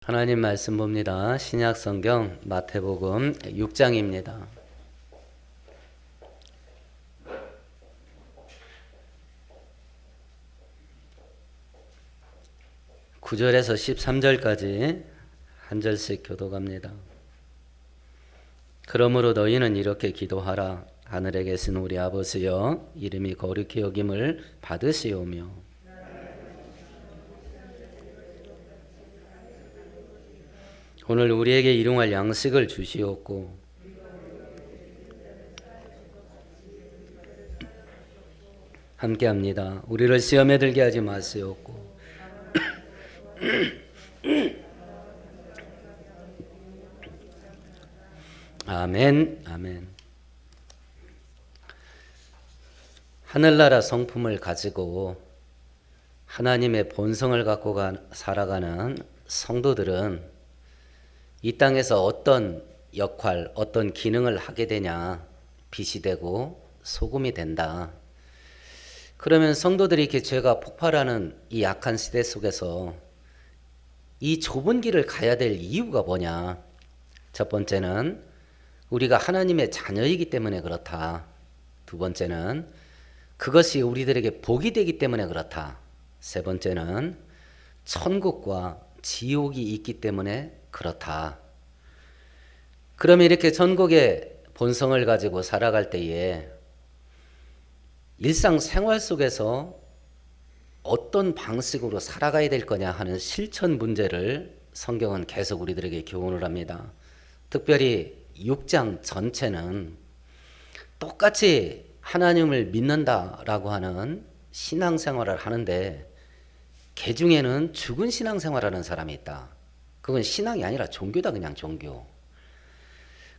하나님 말씀 봅니다. 신약 성경 마태복음 6장입니다. (9절에서) (13절까지) 한 절씩 교독합니다. 그러므로 너희는 이렇게 기도하라. 하늘에 계신 우리 아버지여, 이름이 거룩히 여김을 받으시오며 오늘 우리에게 일용할 양식을 주시옵고 함께합니다. 우리를 시험에 들게 하지 마시옵고 아멘. 아멘. 하늘나라 성품을 가지고 하나님의 본성을 갖고 살아가는 성도들은 이 땅에서 어떤 역할, 어떤 기능을 하게 되냐? 빛이 되고 소금이 된다. 그러면 성도들이 이렇게 죄가 폭발하는 이 약한 시대 속에서 이 좁은 길을 가야 될 이유가 뭐냐? 첫 번째는 우리가 하나님의 자녀이기 때문에 그렇다. 두 번째는 그것이 우리들에게 복이 되기 때문에 그렇다. 세 번째는 천국과 지옥이 있기 때문에 그렇다. 그러면 이렇게 천국의 본성을 가지고 살아갈 때에 일상생활 속에서 어떤 방식으로 살아가야 될 거냐 하는 실천 문제를 성경은 계속 우리들에게 교훈을 합니다. 특별히 6장 전체는 똑같이 하나님을 믿는다라고 하는 신앙생활을 하는데 개 중에는 죽은 신앙생활하는 사람이 있다. 그건 신앙이 아니라 종교다. 그냥 종교.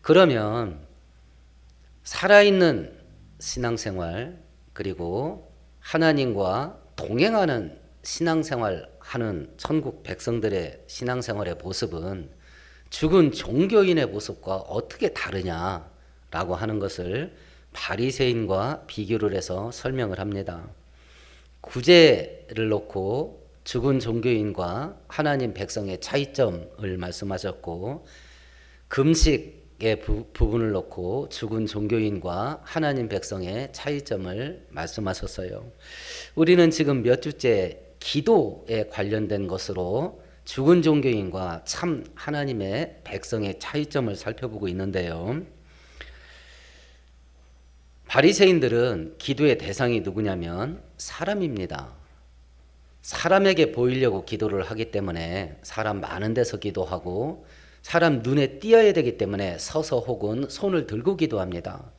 그러면 살아있는 신앙생활 그리고 하나님과 동행하는 신앙생활하는 천국 백성들의 신앙생활의 모습은 죽은 종교인의 모습과 어떻게 다르냐라고 하는 것을 바리새인과 비교를 해서 설명을 합니다. 구제를 놓고 죽은 종교인과 하나님 백성의 차이점을 말씀하셨고, 금식의 부분을 놓고 죽은 종교인과 하나님 백성의 차이점을 말씀하셨어요. 우리는 지금 몇 주째 기도에 관련된 것으로 죽은 종교인과 참 하나님의 백성의 차이점을 살펴보고 있는데요. 바리새인들은 기도의 대상이 누구냐면 사람입니다. 사람에게 보이려고 기도를 하기 때문에 사람 많은 데서 기도하고 사람 눈에 띄어야 되기 때문에 서서 혹은 손을 들고 기도합니다.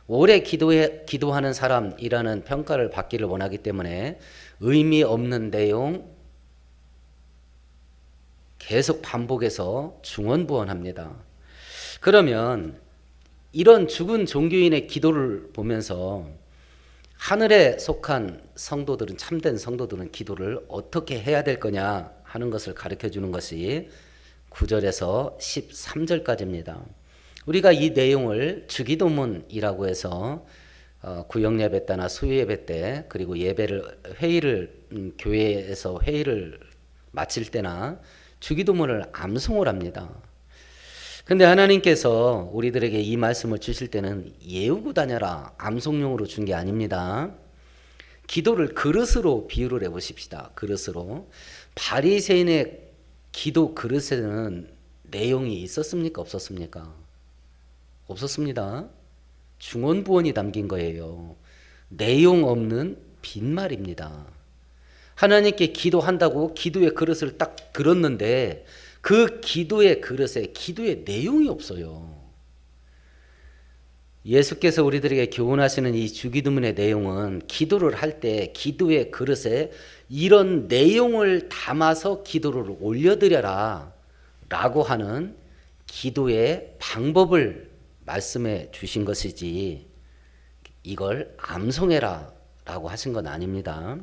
오래 기도하는 사람이라는 평가를 받기를 원하기 때문에 의미 없는 내용 계속 반복해서 중언부언합니다. 그러면 이런 죽은 종교인의 기도를 보면서 하늘에 속한 성도들은, 참된 성도들은 기도를 어떻게 해야 될 거냐 하는 것을 가르쳐 주는 것이 9절에서 13절까지입니다. 우리가 이 내용을 주기도문이라고 해서 구역예배 때나 수요예배 때, 그리고 교회에서 회의를 마칠 때나 주기도문을 암송을 합니다. 근데 하나님께서 우리들에게 이 말씀을 주실 때는 예우고 다녀라, 암송용으로 준 게 아닙니다. 기도를 그릇으로 비유를 해보십시다. 그릇으로. 바리새인의 기도 그릇에는 내용이 있었습니까? 없었습니까? 없었습니다. 중언부언이 담긴 거예요. 내용 없는 빈말입니다. 하나님께 기도한다고 기도의 그릇을 딱 들었는데 그 기도의 그릇에 기도의 내용이 없어요. 예수께서 우리들에게 교훈하시는 이 주기도문의 내용은 기도를 할 때 기도의 그릇에 이런 내용을 담아서 기도를 올려드려라 라고 하는 기도의 방법을 말씀해 주신 것이지 이걸 암송해라 라고 하신 건 아닙니다.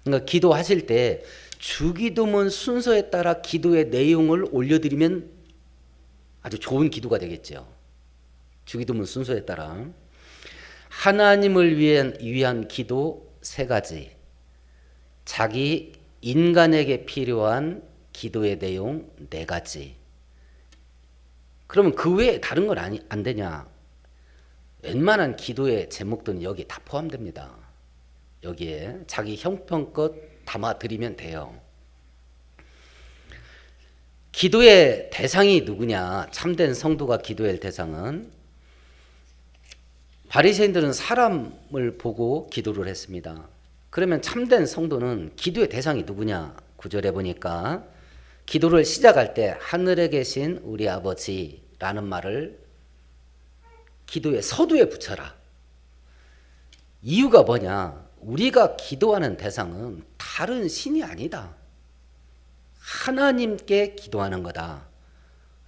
그러니까 기도하실 때 주기도문 순서에 따라 기도의 내용을 올려드리면 아주 좋은 기도가 되겠죠. 주기도문 순서에 따라. 하나님을 위한 기도 3가지. 자기 인간에게 필요한 기도의 내용 4가지. 그러면 그 외에 다른 건 안 되냐? 웬만한 기도의 제목들은 여기 다 포함됩니다. 여기에 자기 형편껏 담아드리면 돼요. 기도의 대상이 누구냐? 참된 성도가 기도할 대상은, 바리새인들은 사람을 보고 기도를 했습니다. 그러면 참된 성도는 기도의 대상이 누구냐? 9절에 보니까 기도를 시작할 때 하늘에 계신 우리 아버지라는 말을 기도의 서두에 붙여라. 이유가 뭐냐? 우리가 기도하는 대상은 다른 신이 아니다. 하나님께 기도하는 거다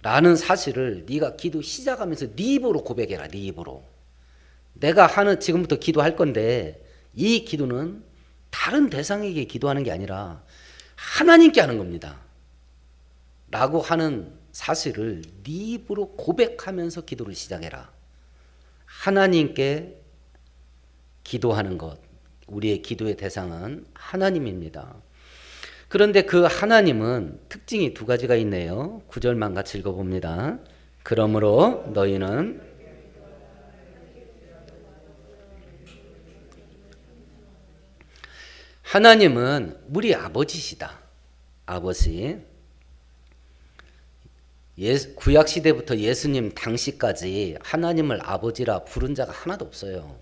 라는 사실을 네가 기도 시작하면서 네 입으로 고백해라. 네 입으로. 내가 지금부터 기도할 건데 이 기도는 다른 대상에게 기도하는 게 아니라 하나님께 하는 겁니다 라고 하는 사실을 네 입으로 고백하면서 기도를 시작해라. 하나님께 기도하는 것, 우리의 기도의 대상은 하나님입니다. 그런데 그 하나님은 특징이 2가지가 있네요. 9절만 같이 읽어봅니다. 그러므로 너희는 하나님은 우리 아버지시다. 아버지. 구약시대부터 예수님 당시까지 하나님을 아버지라 부른 자가 하나도 없어요.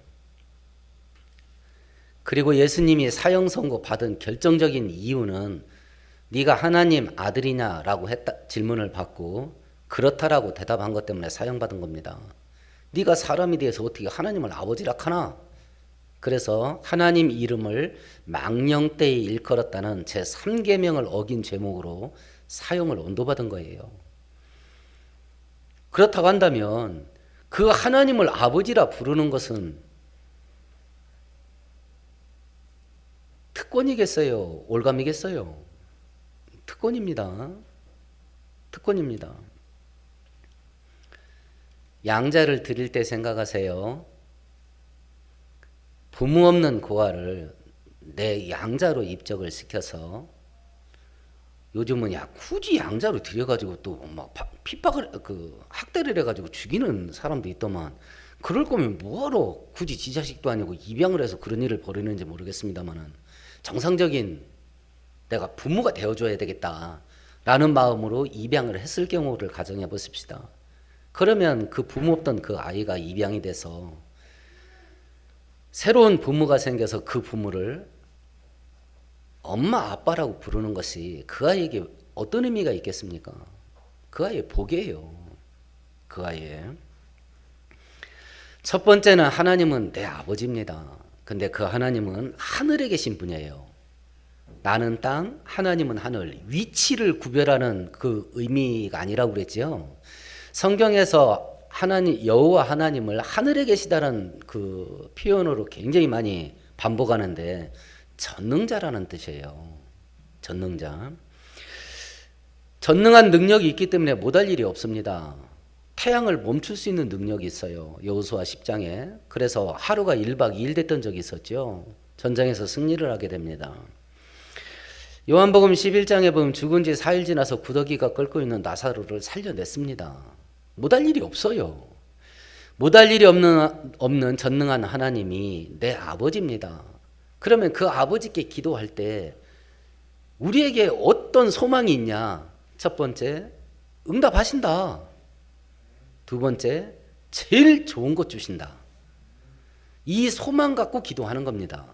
그리고 예수님이 사형 선고 받은 결정적인 이유는 네가 하나님 아들이냐라고 질문을 받고 그렇다라고 대답한 것 때문에 사형받은 겁니다. 네가 사람이 돼서 어떻게 하나님을 아버지라 하나? 그래서 하나님 이름을 망령되이 일컬었다는 제3계명을 어긴 죄목으로 사형을 언도받은 거예요. 그렇다고 한다면 그 하나님을 아버지라 부르는 것은 특권이겠어요? 올감이겠어요? 특권입니다. 특권입니다. 양자를 드릴 때 생각하세요. 부모 없는 고아를 내 양자로 입적을 시켜서, 요즘은 굳이 양자로 들여가지고 또 막 핍박을 학대를 해가지고 죽이는 사람도 있더만, 그럴 거면 뭐하러 굳이 지 자식도 아니고 입양을 해서 그런 일을 벌이는지 모르겠습니다만은, 정상적인 내가 부모가 되어줘야 되겠다라는 마음으로 입양을 했을 경우를 가정해 보십시다. 그러면 그 부모 없던 그 아이가 입양이 돼서 새로운 부모가 생겨서 그 부모를 엄마 아빠라고 부르는 것이 그 아이에게 어떤 의미가 있겠습니까? 그 아이의 복이에요. 그 아이의. 첫 번째는 하나님은 내 아버지입니다. 근데 그 하나님은 하늘에 계신 분이에요. 나는 땅, 하나님은 하늘. 위치를 구별하는 그 의미가 아니라고 그랬지요. 성경에서 여호와 하나님을 하늘에 계시다는 그 표현으로 굉장히 많이 반복하는데 전능자라는 뜻이에요. 전능자. 전능한 능력이 있기 때문에 못할 일이 없습니다. 태양을 멈출 수 있는 능력이 있어요. 여호수아 10장에. 그래서 하루가 1박 2일 됐던 적이 있었죠. 전장에서 승리를 하게 됩니다. 요한복음 11장에 보면 죽은 지 4일 지나서 구더기가 끓고 있는 나사로를 살려냈습니다. 못할 일이 없어요. 못할 일이 없는 전능한 하나님이 내 아버지입니다. 그러면 그 아버지께 기도할 때 우리에게 어떤 소망이 있냐? 첫 번째, 응답하신다. 두 번째, 제일 좋은 것 주신다. 이 소망 갖고 기도하는 겁니다.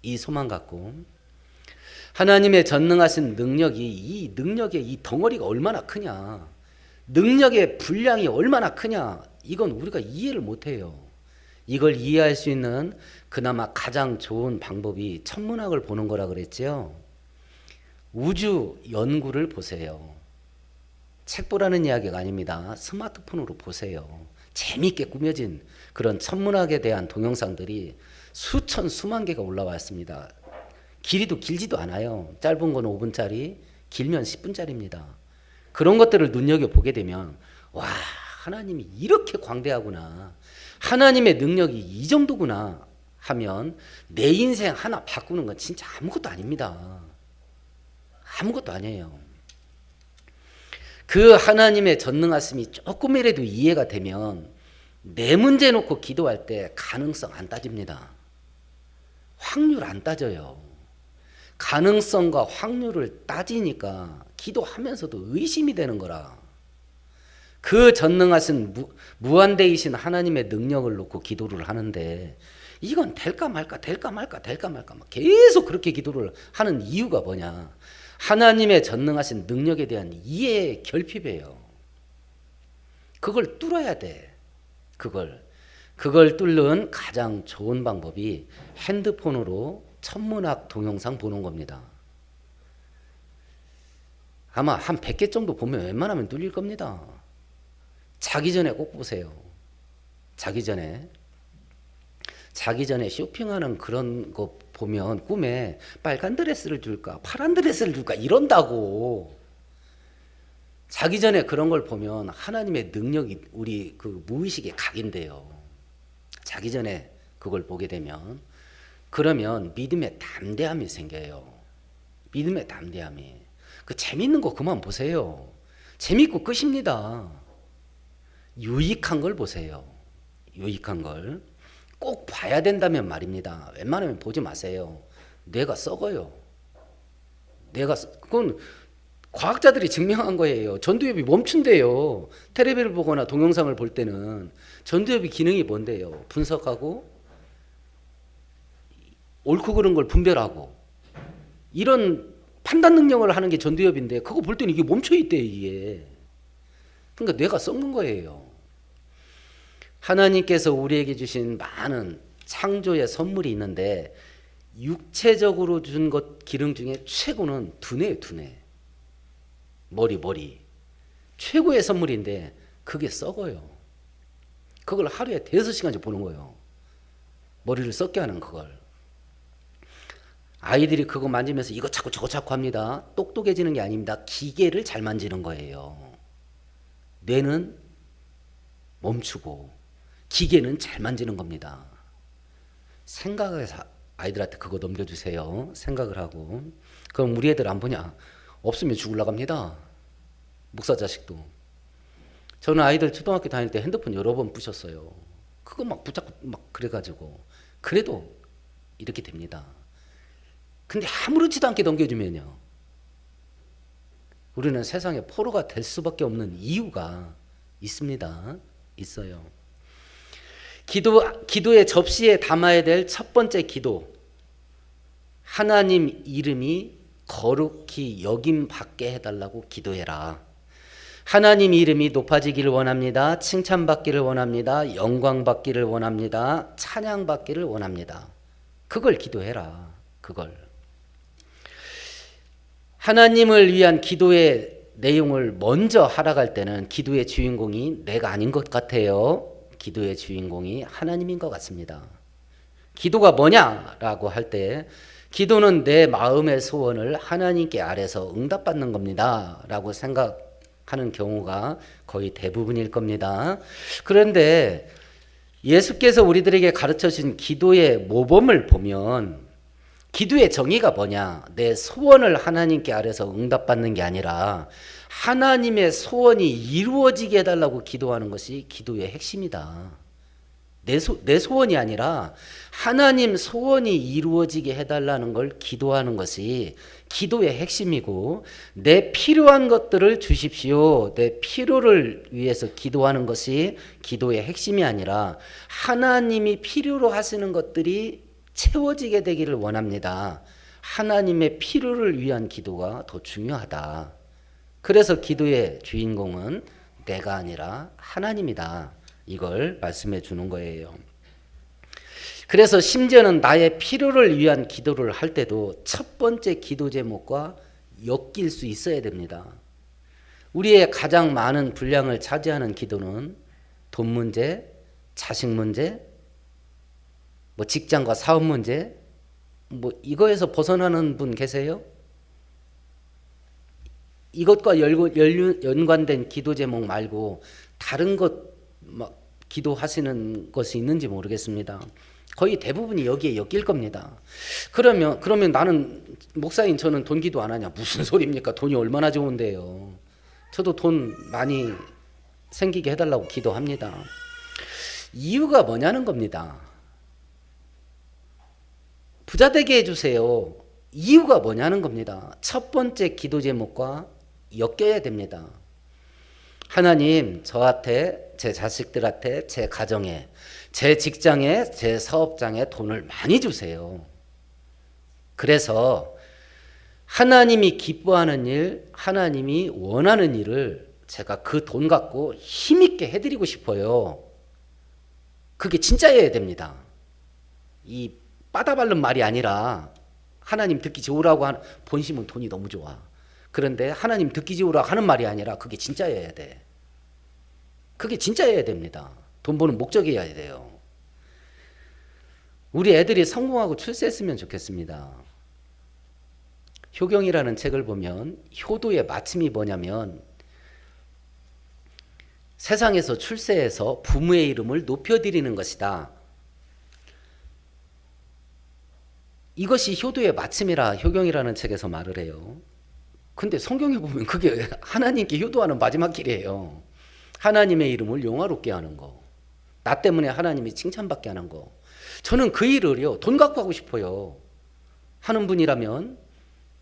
이 소망 갖고. 하나님의 전능하신 능력이, 이 능력의 이 덩어리가 얼마나 크냐, 능력의 분량이 얼마나 크냐, 이건 우리가 이해를 못해요. 이걸 이해할 수 있는 그나마 가장 좋은 방법이 천문학을 보는 거라 그랬죠. 우주 연구를 보세요. 책 보라는 이야기가 아닙니다. 스마트폰으로 보세요. 재미있게 꾸며진 그런 천문학에 대한 동영상들이 수천 수만 개가 올라왔습니다. 길이도 길지도 않아요. 짧은 건 5분짜리, 길면 10분짜리입니다. 그런 것들을 눈여겨보게 되면 와, 하나님이 이렇게 광대하구나, 하나님의 능력이 이 정도구나 하면 내 인생 하나 바꾸는 건 진짜 아무것도 아닙니다. 아무것도 아니에요. 그 하나님의 전능하심이 조금이라도 이해가 되면 내 문제 놓고 기도할 때 가능성 안 따집니다. 확률 안 따져요. 가능성과 확률을 따지니까 기도하면서도 의심이 되는 거라. 그 전능하신 무한대이신 하나님의 능력을 놓고 기도를 하는데 이건 될까 말까 될까 말까 될까 말까 막 계속 그렇게 기도를 하는 이유가 뭐냐. 하나님의 전능하신 능력에 대한 이해의 결핍이에요. 그걸 뚫어야 돼. 그걸 뚫는 가장 좋은 방법이 핸드폰으로 천문학 동영상 보는 겁니다. 아마 한 100개 정도 보면 웬만하면 뚫릴 겁니다. 자기 전에 꼭 보세요. 자기 전에 쇼핑하는 그런 거 보면 꿈에 빨간 드레스를 줄까 파란 드레스를 줄까 이런다고. 자기 전에 그런 걸 보면 하나님의 능력이 우리 그 무의식에 각인돼요. 자기 전에 그걸 보게 되면 그러면 믿음의 담대함이 생겨요. 믿음의 담대함이. 그 재밌는 거 그만 보세요. 재밌고 끝입니다. 유익한 걸 보세요. 유익한 걸. 꼭 봐야 된다면 말입니다. 웬만하면 보지 마세요. 뇌가 썩어요. 그건 과학자들이 증명한 거예요. 전두엽이 멈춘대요. 텔레비를 보거나 동영상을 볼 때는 전두엽이 기능이 뭔데요? 분석하고 옳고 그른 걸 분별하고 이런 판단 능력을 하는 게 전두엽인데 그거 볼 때는 이게 멈춰 있대 이게. 그러니까 뇌가 썩는 거예요. 하나님께서 우리에게 주신 많은 창조의 선물이 있는데 육체적으로 준 것 기능 중에 최고는 두뇌예요. 두뇌. 머리. 최고의 선물인데 그게 썩어요. 그걸 하루에 5시간씩 보는 거예요. 머리를 썩게 하는 그걸. 아이들이 그거 만지면서 이거 찾고 저거 찾고 합니다. 똑똑해지는 게 아닙니다. 기계를 잘 만지는 거예요. 뇌는 멈추고 기계는 잘 만지는 겁니다. 생각해서 아이들한테 그거 넘겨주세요. 생각을 하고. 그럼 우리 애들 안 보냐? 없으면 죽으려고 합니다. 목사 자식도. 저는 아이들 초등학교 다닐 때 핸드폰 여러 번 부셨어요. 그거 막 붙잡고 막 그래가지고. 그래도 이렇게 됩니다. 근데 아무렇지도 않게 넘겨주면요. 우리는 세상에 포로가 될 수밖에 없는 이유가 있습니다. 있어요. 기도의 접시에 담아야 될 첫 번째 기도. 하나님 이름이 거룩히 여김 받게 해달라고 기도해라. 하나님 이름이 높아지기를 원합니다. 칭찬받기를 원합니다. 영광 받기를 원합니다. 찬양 받기를 원합니다. 그걸 기도해라. 그걸. 하나님을 위한 기도의 내용을 먼저 하락할 때는 기도의 주인공이 내가 아닌 것 같아요. 기도의 주인공이 하나님인 것 같습니다. 기도가 뭐냐라고 할 때 기도는 내 마음의 소원을 하나님께 아래서 응답받는 겁니다 라고 생각하는 경우가 거의 대부분일 겁니다. 그런데 예수께서 우리들에게 가르쳐주신 기도의 모범을 보면 기도의 정의가 뭐냐? 내 소원을 하나님께 아래서 응답받는 게 아니라 하나님의 소원이 이루어지게 해달라고 기도하는 것이 기도의 핵심이다. 내 소원이 아니라 하나님 소원이 이루어지게 해달라는 걸 기도하는 것이 기도의 핵심이고, 내 필요한 것들을 주십시오. 내 필요를 위해서 기도하는 것이 기도의 핵심이 아니라 하나님이 필요로 하시는 것들이 채워지게 되기를 원합니다. 하나님의 필요를 위한 기도가 더 중요하다. 그래서 기도의 주인공은 내가 아니라 하나님이다. 이걸 말씀해 주는 거예요. 그래서 심지어는 나의 필요를 위한 기도를 할 때도 첫 번째 기도 제목과 엮일 수 있어야 됩니다. 우리의 가장 많은 분량을 차지하는 기도는 돈 문제, 자식 문제, 뭐 직장과 사업 문제, 뭐 이거에서 벗어나는 분 계세요? 이것과 연관된 기도 제목 말고 다른 것 막 기도하시는 것이 있는지 모르겠습니다. 거의 대부분이 여기에 엮일 겁니다. 그러면 나는 목사인 저는 돈 기도 안 하냐? 무슨 소리입니까? 돈이 얼마나 좋은데요. 저도 돈 많이 생기게 해달라고 기도합니다. 이유가 뭐냐는 겁니다. 부자 되게 해주세요. 이유가 뭐냐는 겁니다. 첫 번째 기도 제목과 엮여야 됩니다. 하나님, 저한테, 제 자식들한테, 제 가정에, 제 직장에, 제 사업장에 돈을 많이 주세요. 그래서 하나님이 기뻐하는 일, 하나님이 원하는 일을 제가 그 돈 갖고 힘있게 해드리고 싶어요. 그게 진짜여야 됩니다. 이 빠다발른 말이 아니라 하나님 듣기 좋으라고 하는, 본심은 돈이 너무 좋아. 그런데 하나님 듣기 좋으라고 하는 말이 아니라 그게 진짜여야 돼. 그게 진짜여야 됩니다. 돈 버는 목적이어야 돼요. 우리 애들이 성공하고 출세했으면 좋겠습니다. 효경이라는 책을 보면 효도의 마침이 뭐냐면 세상에서 출세해서 부모의 이름을 높여드리는 것이다. 이것이 효도의 마침이라 효경이라는 책에서 말을 해요. 근데 성경에 보면 그게 하나님께 효도하는 마지막 길이에요. 하나님의 이름을 영화롭게 하는 거. 나 때문에 하나님이 칭찬받게 하는 거. 저는 그 일을요, 돈 갖고 하고 싶어요. 하는 분이라면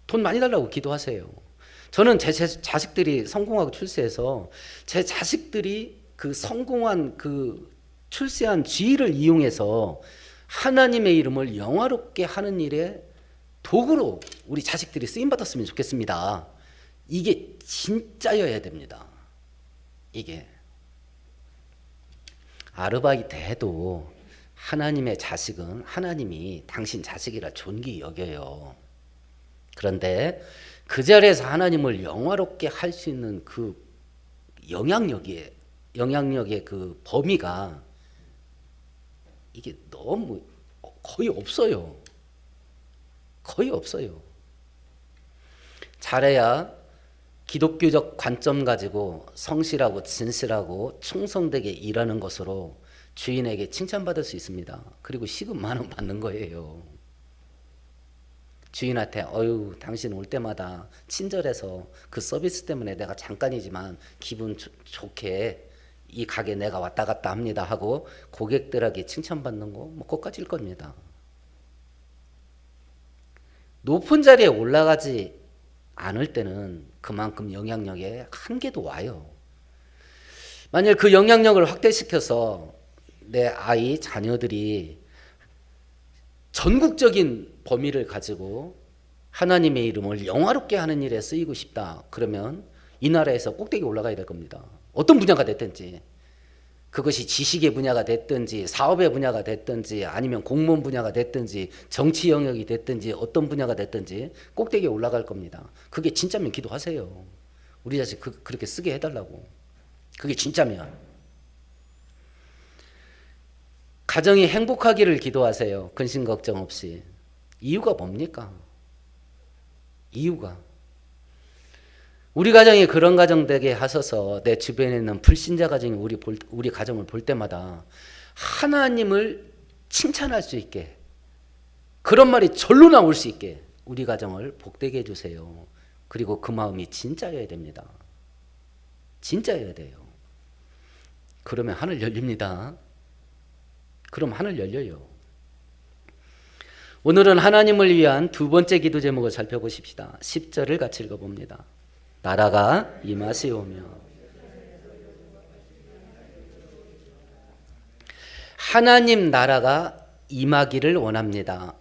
돈 많이 달라고 기도하세요. 저는 제 자식들이 성공하고 출세해서 제 자식들이 그 성공한 그 출세한 지위를 이용해서 하나님의 이름을 영화롭게 하는 일에 도구로 우리 자식들이 쓰임받았으면 좋겠습니다. 이게 진짜여야 됩니다. 이게 아르바이트 해도 하나님의 자식은 하나님이 당신 자식이라 존귀 여겨요. 그런데 그 자리에서 하나님을 영화롭게 할 수 있는 그 영향력의 그 범위가 이게 너무 거의 없어요. 거의 없어요. 잘해야 기독교적 관점 가지고 성실하고 진실하고 충성되게 일하는 것으로 주인에게 칭찬받을 수 있습니다. 그리고 시급 10,000원 받는 거예요. 주인한테 어유 당신 올 때마다 친절해서 그 서비스 때문에 내가 잠깐이지만 기분 좋게 이 가게 내가 왔다 갔다 합니다 하고 고객들에게 칭찬받는 거 뭐 그것까지일 겁니다. 높은 자리에 올라가지 않을 때는 그만큼 영향력에 한계도 와요. 만약 그 영향력을 확대시켜서 내 아이, 자녀들이 전국적인 범위를 가지고 하나님의 이름을 영화롭게 하는 일에 쓰이고 싶다. 그러면 이 나라에서 꼭대기 올라가야 될 겁니다. 어떤 분야가 됐든지, 그것이 지식의 분야가 됐든지 사업의 분야가 됐든지 아니면 공무원 분야가 됐든지 정치 영역이 됐든지 어떤 분야가 됐든지 꼭대기에 올라갈 겁니다. 그게 진짜면 기도하세요. 우리 자식 그렇게 쓰게 해달라고. 그게 진짜면. 가정이 행복하기를 기도하세요. 근심 걱정 없이. 이유가 뭡니까? 이유가. 우리 가정이 그런 가정 되게 하셔서 내 주변에 있는 불신자 가정이 우리 가정을 볼 때마다 하나님을 칭찬할 수 있게, 그런 말이 절로 나올 수 있게 우리 가정을 복되게 해주세요. 그리고 그 마음이 진짜여야 됩니다. 진짜여야 돼요. 그러면 하늘 열립니다. 그럼 하늘 열려요. 오늘은 하나님을 위한 두 번째 기도 제목을 살펴보십시다. 10절을 같이 읽어봅니다. 나라가 임하시오며. 하나님 나라가 임하기를 원합니다.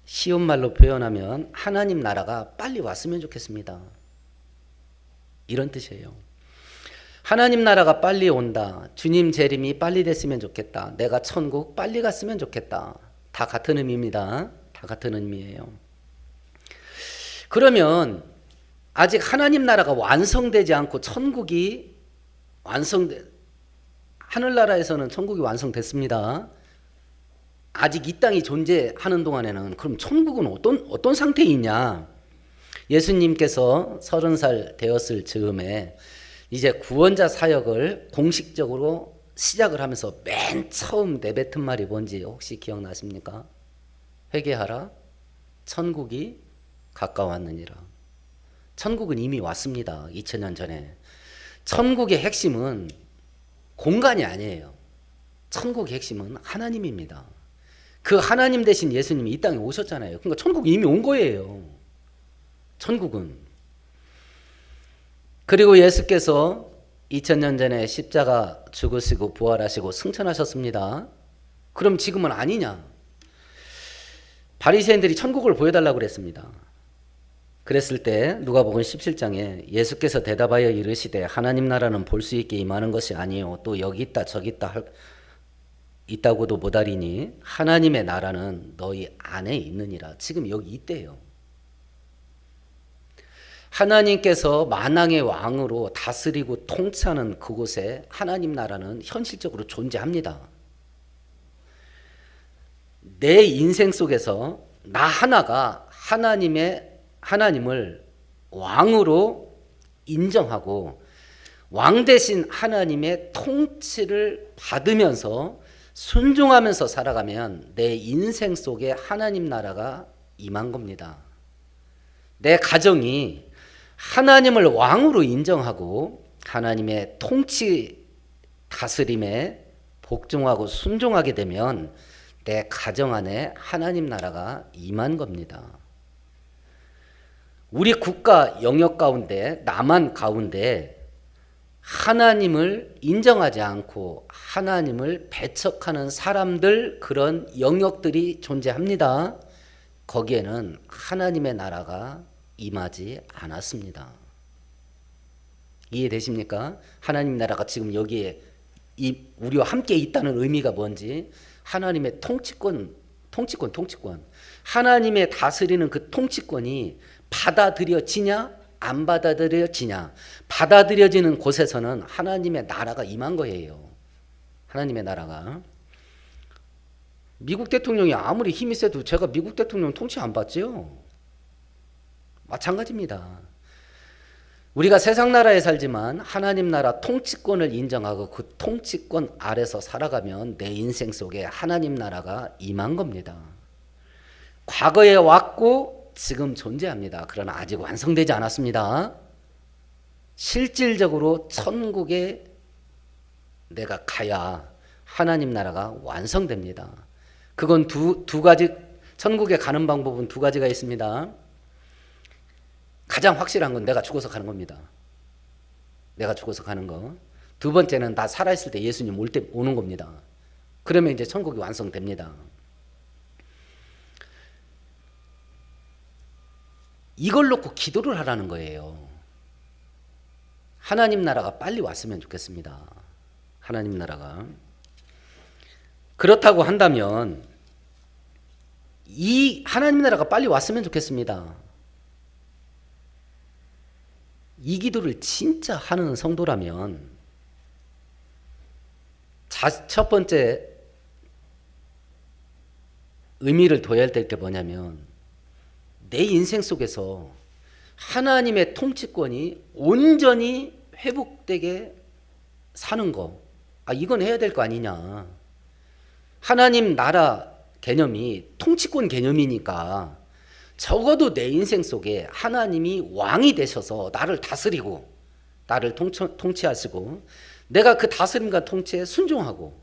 쉬운 말로 표현하면 하나님 나라가 빨리 왔으면 좋겠습니다. 이런 뜻이에요. 하나님 나라가 빨리 온다. 주님 재림이 빨리 됐으면 좋겠다. 내가 천국 빨리 갔으면 좋겠다. 다 같은 의미입니다. 다 같은 의미예요. 그러면 아직 하나님 나라가 완성되지 않고 천국이 하늘나라에서는 천국이 완성됐습니다. 아직 이 땅이 존재하는 동안에는 그럼 천국은 어떤 상태에 있냐? 예수님께서 30살 되었을 즈음에 이제 구원자 사역을 공식적으로 시작을 하면서 맨 처음 내뱉은 말이 뭔지 혹시 기억나십니까? 회개하라, 천국이 가까웠느니라. 천국은 이미 왔습니다. 2000년 전에. 천국의 핵심은 공간이 아니에요. 천국의 핵심은 하나님입니다. 그 하나님 대신 예수님이 이 땅에 오셨잖아요. 그러니까 천국이 이미 온 거예요. 천국은. 그리고 예수께서 2000년 전에 십자가 죽으시고 부활하시고 승천하셨습니다. 그럼 지금은 아니냐? 바리새인들이 천국을 보여달라고 그랬습니다. 그랬을 때 누가복음 17장에 예수께서 대답하여 이르시되 하나님 나라는 볼 수 있게 임하는 것이 아니요 또 여기 있다 저기 있다 있다고도 못하리니 하나님의 나라는 너희 안에 있느니라. 지금 여기 있대요. 하나님께서 만왕의 왕으로 다스리고 통치하는 그곳에 하나님 나라는 현실적으로 존재합니다. 내 인생 속에서 나 하나가 하나님을 왕으로 인정하고 왕 대신 하나님의 통치를 받으면서 순종하면서 살아가면 내 인생 속에 하나님 나라가 임한 겁니다. 내 가정이 하나님을 왕으로 인정하고 하나님의 통치 다스림에 복종하고 순종하게 되면 내 가정 안에 하나님 나라가 임한 겁니다. 우리 국가 영역 가운데 남한 가운데 하나님을 인정하지 않고 하나님을 배척하는 사람들 그런 영역들이 존재합니다. 거기에는 하나님의 나라가 임하지 않았습니다. 이해되십니까? 하나님 나라가 지금 여기에 우리와 함께 있다는 의미가 뭔지 하나님의 통치권. 하나님의 다스리는 그 통치권이 받아들여지냐 안 받아들여지냐. 받아들여지는 곳에서는 하나님의 나라가 임한 거예요. 하나님의 나라가. 미국 대통령이 아무리 힘이 세도 제가 미국 대통령 통치 안 받지요. 마찬가지입니다. 우리가 세상 나라에 살지만 하나님 나라 통치권을 인정하고 그 통치권 아래서 살아가면 내 인생 속에 하나님 나라가 임한 겁니다. 과거에 왔고 지금 존재합니다. 그러나 아직 완성되지 않았습니다. 실질적으로 천국에 내가 가야 하나님 나라가 완성됩니다. 그건 두 가지, 천국에 가는 방법은 두 가지가 있습니다. 가장 확실한 건 내가 죽어서 가는 겁니다. 내가 죽어서 가는 거. 두 번째는 나 살아있을 때 예수님 올 때 오는 겁니다. 그러면 이제 천국이 완성됩니다. 이걸 놓고 기도를 하라는 거예요. 하나님 나라가 빨리 왔으면 좋겠습니다. 하나님 나라가. 그렇다고 한다면 이 하나님 나라가 빨리 왔으면 좋겠습니다. 이 기도를 진짜 하는 성도라면 첫 번째 의미를 둬야 될 게 뭐냐면 내 인생 속에서 하나님의 통치권이 온전히 회복되게 사는 거. 이건 해야 될 거 아니냐. 하나님 나라 개념이 통치권 개념이니까 적어도 내 인생 속에 하나님이 왕이 되셔서 나를 다스리고 나를 통치하시고 내가 그 다스림과 통치에 순종하고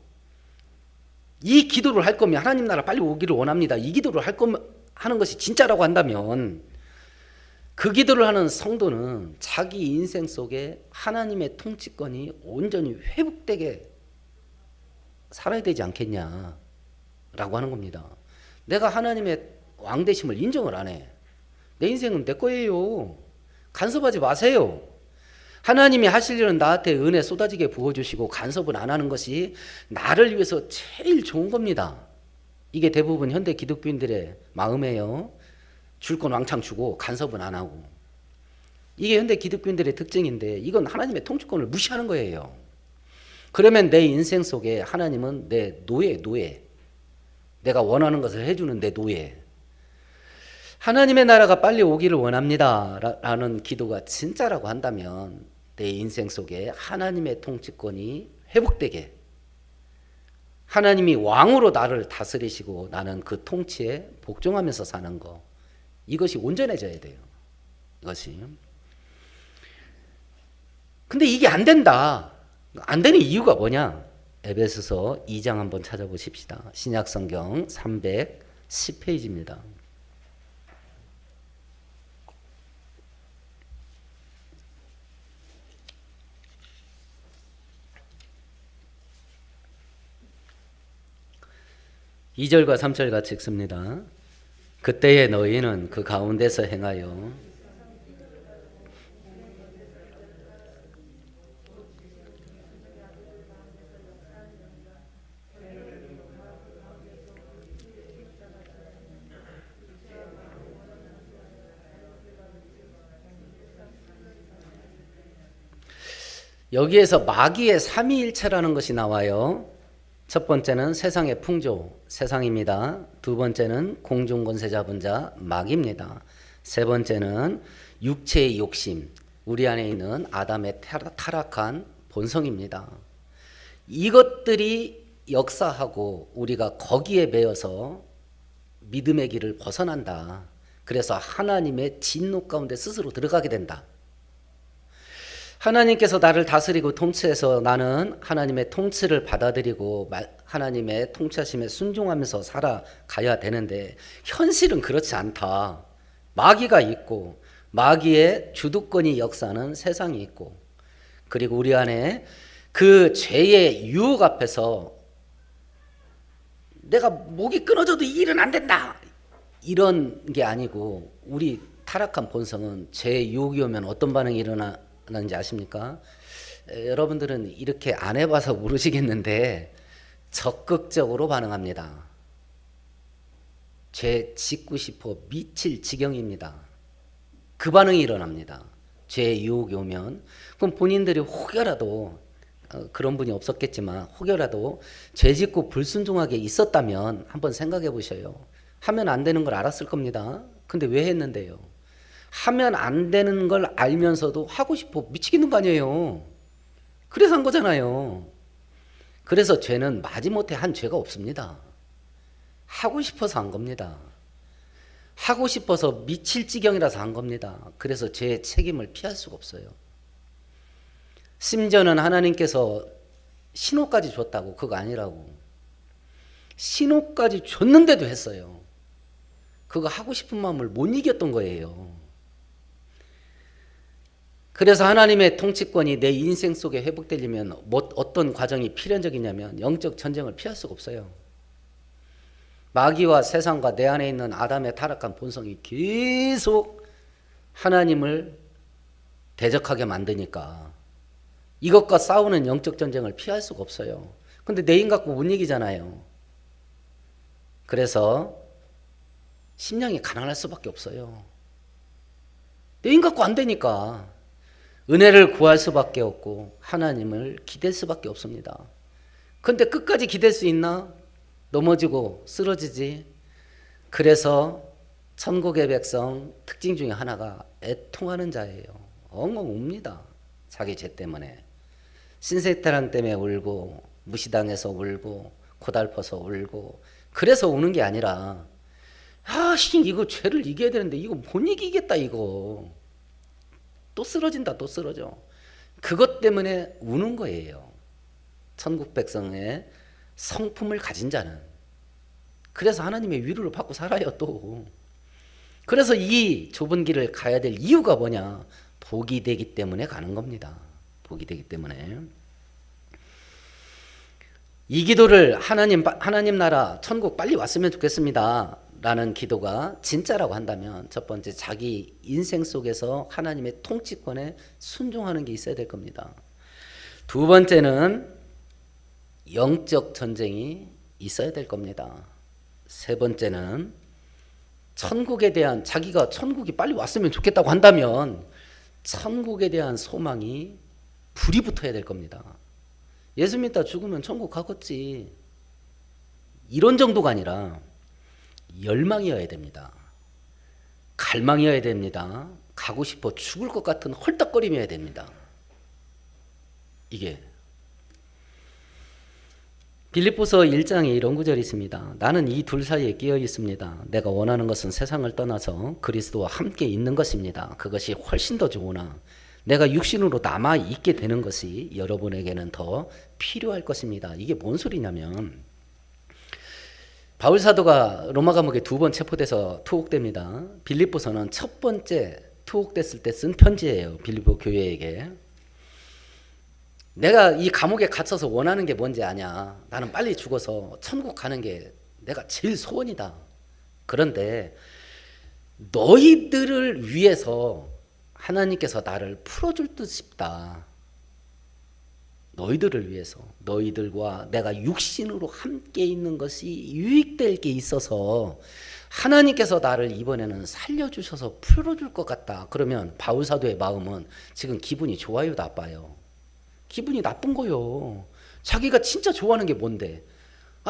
이 기도를 할 거면 하나님 나라 빨리 오기를 원합니다. 이 기도를 하는 것이 진짜라고 한다면 그 기도를 하는 성도는 자기 인생 속에 하나님의 통치권이 온전히 회복되게 살아야 되지 않겠냐라고 하는 겁니다. 내가 하나님의 왕되심을 인정을 안 해. 내 인생은 내 거예요. 간섭하지 마세요. 하나님이 하실 일은 나한테 은혜 쏟아지게 부어주시고 간섭을 안 하는 것이 나를 위해서 제일 좋은 겁니다. 이게 대부분 현대 기독교인들의 마음이에요. 줄 건 왕창 주고 간섭은 안 하고. 이게 현대 기독교인들의 특징인데 이건 하나님의 통치권을 무시하는 거예요. 그러면 내 인생 속에 하나님은 내 노예. 내가 원하는 것을 해주는 내 노예. 하나님의 나라가 빨리 오기를 원합니다 라는 기도가 진짜라고 한다면 내 인생 속에 하나님의 통치권이 회복되게 하나님이 왕으로 나를 다스리시고 나는 그 통치에 복종하면서 사는 거, 이것이 온전해져야 돼요. 이것이. 근데 이게 안 된다. 안 되는 이유가 뭐냐? 에베소서 2장 한번 찾아보십시다. 신약성경 310페이지입니다. 이절과 3절 같이 읽습니다. 그때에 너희는 그 가운데서 행하여 여기에서 마귀의 삼위일체라는 것이 나와요. 첫 번째는 세상의 풍조, 세상입니다. 두 번째는 공중권세 잡은 자, 마귀입니다. 세 번째는 육체의 욕심, 우리 안에 있는 아담의 타락한 본성입니다. 이것들이 역사하고 우리가 거기에 매여서 믿음의 길을 벗어난다. 그래서 하나님의 진노 가운데 스스로 들어가게 된다. 하나님께서 나를 다스리고 통치해서 나는 하나님의 통치를 받아들이고 하나님의 통치하심에 순종하면서 살아가야 되는데 현실은 그렇지 않다. 마귀가 있고 마귀의 주도권이 역사하는 세상이 있고 그리고 우리 안에 그 죄의 유혹 앞에서 내가 목이 끊어져도 이 일은 안 된다. 이런 게 아니고 우리 타락한 본성은 죄의 유혹이 오면 어떤 반응이 일어나는지 아십니까? 여러분들은 이렇게 안 해봐서 모르시겠는데 적극적으로 반응합니다. 죄 짓고 싶어 미칠 지경입니다. 그 반응이 일어납니다. 죄의 유혹이 오면 그럼 본인들이 혹여라도 그런 분이 없었겠지만 혹여라도 죄 짓고 불순종하게 있었다면 한번 생각해 보셔요. 하면 안 되는 걸 알았을 겁니다. 근데 왜 했는데요? 하면 안 되는 걸 알면서도 하고 싶어 미치겠는 거 아니에요. 그래서 한 거잖아요. 그래서 죄는 마지못해 한 죄가 없습니다. 하고 싶어서 한 겁니다. 하고 싶어서 미칠 지경이라서 한 겁니다. 그래서 죄의 책임을 피할 수가 없어요. 심지어는 하나님께서 신호까지 줬다고 그거 아니라고. 신호까지 줬는데도 했어요. 그거 하고 싶은 마음을 못 이겼던 거예요. 그래서 하나님의 통치권이 내 인생 속에 회복되려면 어떤 과정이 필연적이냐면 영적 전쟁을 피할 수가 없어요. 마귀와 세상과 내 안에 있는 아담의 타락한 본성이 계속 하나님을 대적하게 만드니까 이것과 싸우는 영적 전쟁을 피할 수가 없어요. 근데 내 힘 갖고 못 이기잖아요. 그래서 심령이 가난할 수밖에 없어요. 내 힘 갖고 안 되니까 은혜를 구할 수밖에 없고 하나님을 기댈 수밖에 없습니다. 근데 끝까지 기댈 수 있나? 넘어지고 쓰러지지. 그래서 천국의 백성 특징 중에 하나가 애통하는 자예요. 엉엉 웁니다. 자기 죄 때문에. 신세타랑 때문에 울고 무시당해서 울고 고달퍼서 울고 그래서 우는 게 아니라 이거 죄를 이겨야 되는데 이거 못 이기겠다 이거. 또 쓰러진다 또 쓰러져. 그것 때문에 우는 거예요. 천국 백성의 성품을 가진 자는. 그래서 하나님의 위로를 받고 살아요 또. 그래서 이 좁은 길을 가야 될 이유가 뭐냐? 복이 되기 때문에 가는 겁니다. 복이 되기 때문에. 이 기도를 하나님 나라 천국 빨리 왔으면 좋겠습니다 라는 기도가 진짜라고 한다면 첫 번째 자기 인생 속에서 하나님의 통치권에 순종하는 게 있어야 될 겁니다. 두 번째는 영적 전쟁이 있어야 될 겁니다. 세 번째는 천국에 대한 자기가 천국이 빨리 왔으면 좋겠다고 한다면 천국에 대한 소망이 불이 붙어야 될 겁니다. 예수 믿다 죽으면 천국 가겠지. 이런 정도가 아니라 열망이어야 됩니다. 갈망이어야 됩니다. 가고 싶어 죽을 것 같은 헐떡거림이어야 됩니다. 이게 빌립보서 1장에 이런 구절이 있습니다. 나는 이 둘 사이에 끼어 있습니다. 내가 원하는 것은 세상을 떠나서 그리스도와 함께 있는 것입니다. 그것이 훨씬 더 좋으나 내가 육신으로 남아 있게 되는 것이 여러분에게는 더 필요할 것입니다. 이게 뭔 소리냐면 바울 사도가 로마 감옥에 2번 체포돼서 투옥됩니다. 빌립보서는 첫 번째 투옥됐을 때 쓴 편지예요. 빌립보 교회에게. 내가 이 감옥에 갇혀서 원하는 게 뭔지 아냐. 나는 빨리 죽어서 천국 가는 게 내가 제일 소원이다. 그런데 너희들을 위해서 하나님께서 나를 풀어줄 듯 싶다. 너희들을 위해서, 너희들과 내가 육신으로 함께 있는 것이 유익될 게 있어서 하나님께서 나를 이번에는 살려주셔서 풀어줄 것 같다. 그러면 바울 사도의 마음은 지금 기분이 좋아요, 나빠요? 기분이 나쁜 거요. 자기가 진짜 좋아하는 게 뭔데?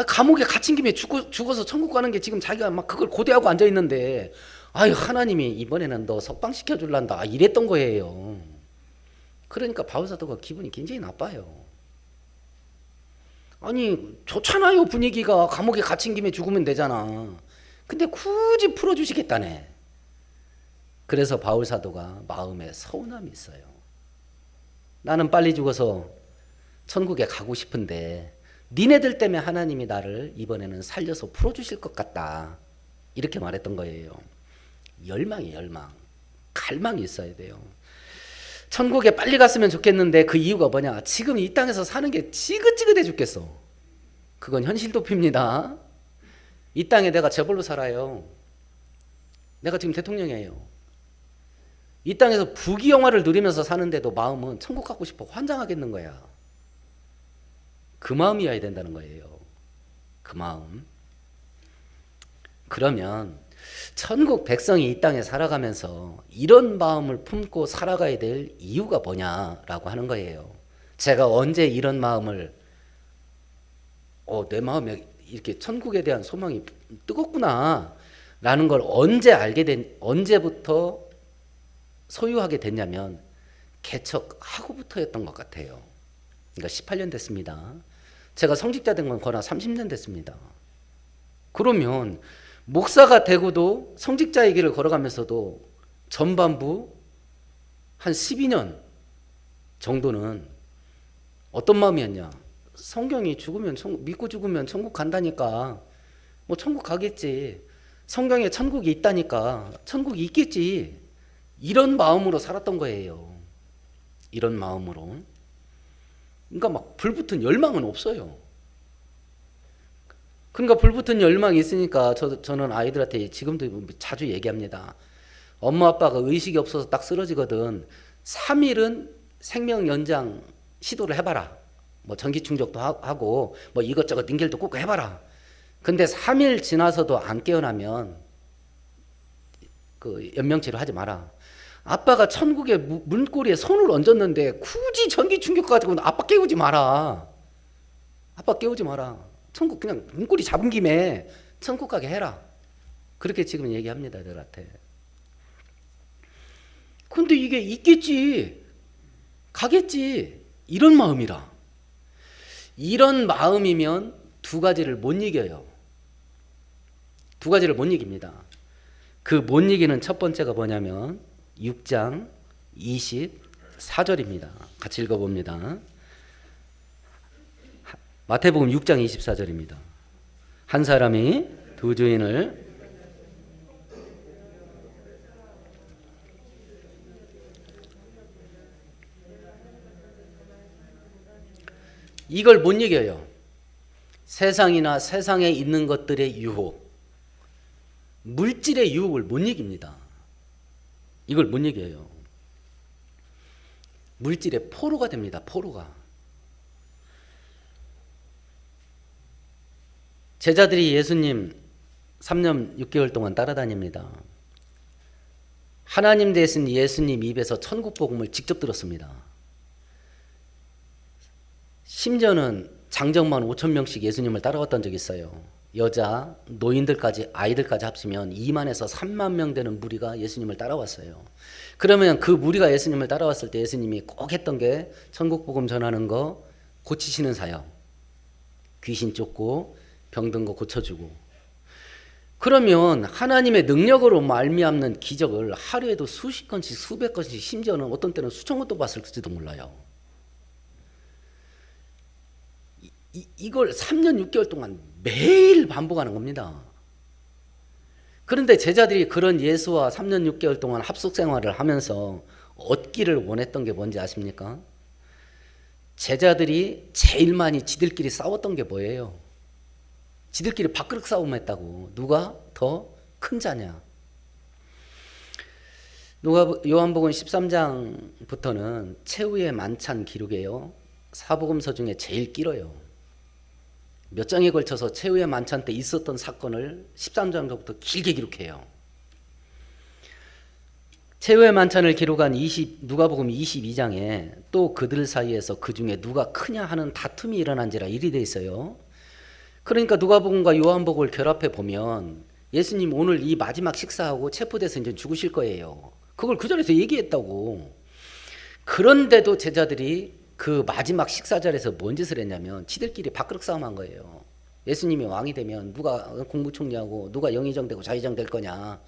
감옥에 갇힌 김에 죽어서 천국 가는 게 지금 자기가 막 그걸 고대하고 앉아 있는데, 아유, 하나님이 이번에는 너 석방시켜 줄란다. 이랬던 거예요. 그러니까 바울 사도가 기분이 굉장히 나빠요. 아니, 좋잖아요, 분위기가. 감옥에 갇힌 김에 죽으면 되잖아. 근데 굳이 풀어주시겠다네. 그래서 바울 사도가 마음에 서운함이 있어요. 나는 빨리 죽어서 천국에 가고 싶은데 니네들 때문에 하나님이 나를 이번에는 살려서 풀어주실 것 같다. 이렇게 말했던 거예요. 열망이 열망. 갈망이 있어야 돼요. 천국에 빨리 갔으면 좋겠는데 그 이유가 뭐냐? 지금 이 땅에서 사는 게 지긋지긋해 죽겠어. 그건 현실 도피입니다. 이 땅에 내가 재벌로 살아요. 내가 지금 대통령이에요. 이 땅에서 부귀영화를 누리면서 사는데도 마음은 천국 가고 싶어 환장하겠는 거야. 그 마음이어야 된다는 거예요. 그 마음. 그러면 천국 백성이 이 땅에 살아가면서 이런 마음을 품고 살아가야 될 이유가 뭐냐라고 하는 거예요. 제가 언제 이런 마음을 내 마음에 이렇게 천국에 대한 소망이 뜨겁구나 라는 걸 언제부터 소유하게 됐냐면 개척하고부터였던 것 같아요. 그러니까 18년 됐습니다. 제가 성직자 된 건 거나 30년 됐습니다. 그러면 목사가 되고도 성직자의 길을 걸어가면서도 전반부 한 12년 정도는 어떤 마음이었냐? 성경이 믿고 죽으면 천국 간다니까 뭐 천국 가겠지. 성경에 천국이 있다니까 천국이 있겠지. 이런 마음으로 살았던 거예요. 이런 마음으로. 그러니까 막 불붙은 열망은 없어요. 그러니까 불붙은 열망이 있으니까 저는 아이들한테 지금도 자주 얘기합니다. 엄마 아빠가 의식이 없어서 딱 쓰러지거든. 3일은 생명 연장 시도를 해봐라. 뭐 전기 충족도 하고 뭐 이것저것 링겔도 꽂고 해봐라. 근데 3일 지나서도 안 깨어나면 그 연명치료 하지 마라. 아빠가 천국의 문고리에 손을 얹었는데 굳이 전기 충격 가지고 아빠 깨우지 마라. 아빠 깨우지 마라. 천국 그냥 문고리 잡은 김에 천국 가게 해라. 그렇게 지금 얘기합니다, 애들한테. 근데 이게 있겠지. 가겠지. 이런 마음이라. 이런 마음이면 두 가지를 못 이겨요. 두 가지를 못 이깁니다. 그 못 이기는 첫 번째가 뭐냐면 6장 24절입니다. 같이 읽어봅니다. 마태복음 6장 24절입니다. 한 사람이 두 주인을 이걸 못 이겨요. 세상이나 세상에 있는 것들의 유혹, 물질의 유혹을 못 이깁니다. 이걸 못 이겨요. 물질의 포로가 됩니다. 포로가. 제자들이 예수님 3년 6개월 동안 따라다닙니다. 하나님 대신 예수님 입에서 천국 복음을 직접 들었습니다. 심지어는 장정만 5,000명씩 예수님을 따라왔던 적이 있어요. 여자, 노인들까지, 아이들까지 합치면 2만에서 3만 명 되는 무리가 예수님을 따라왔어요. 그러면 그 무리가 예수님을 따라왔을 때 예수님이 꼭 했던 게 천국 복음 전하는 거, 고치시는 사역, 귀신 쫓고 병든 거 고쳐주고. 그러면 하나님의 능력으로 말미암는 기적을 하루에도 수십 건씩 수백 건씩 심지어는 어떤 때는 수천 건도 봤을지도 몰라요. 이걸 3년 6개월 동안 매일 반복하는 겁니다. 그런데 제자들이 그런 예수와 3년 6개월 동안 합숙 생활을 하면서 얻기를 원했던 게 뭔지 아십니까? 제자들이 제일 많이 지들끼리 싸웠던 게 뭐예요? 지들끼리 밥그릇 싸움했다고. 누가 더 큰 자냐? 요한복음 13장부터는 최후의 만찬 기록이에요. 사복음서 중에 제일 길어요. 몇 장에 걸쳐서 최후의 만찬 때 있었던 사건을 13장부터 길게 기록해요. 최후의 만찬을 기록한 누가복음 22장에 또 그들 사이에서 그 중에 누가 크냐 하는 다툼이 일어난지라 이리 돼 있어요. 그러니까 누가복음과 요한복음을 결합해 보면 예수님 오늘 이 마지막 식사하고 체포돼서 이제 죽으실 거예요. 그걸 그 자리에서 얘기했다고. 그런데도 제자들이 그 마지막 식사 자리에서 뭔 짓을 했냐면 지들끼리 밥그릇 싸움한 거예요. 예수님이 왕이 되면 누가 국무총리하고 누가 영의정 되고 자의정 될 거냐,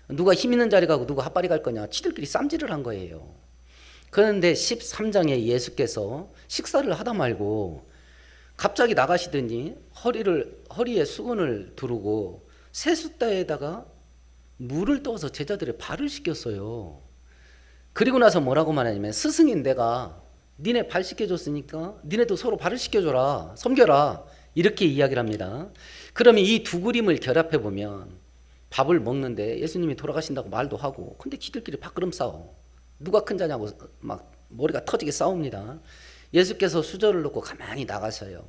누가 힘 있는 자리 가고 누가 핫바리 갈 거냐, 지들끼리 쌈질을 한 거예요. 그런데 13장에 예수께서 식사를 하다 말고 갑자기 나가시더니 허리에 수건을 두르고 세숫대에다가 물을 떠서 제자들의 발을 씻겼어요. 그리고 나서 뭐라고 말하냐면 스승인 내가 니네 발 씻겨줬으니까 니네도 서로 발을 씻겨줘라, 섬겨라, 이렇게 이야기를 합니다. 그러면 이 두 그림을 결합해 보면 밥을 먹는데 예수님이 돌아가신다고 말도 하고, 근데 지들끼리 밥그릇 싸워. 누가 큰 자냐고 막 머리가 터지게 싸웁니다. 예수께서 수저를 놓고 가만히 나가셔요.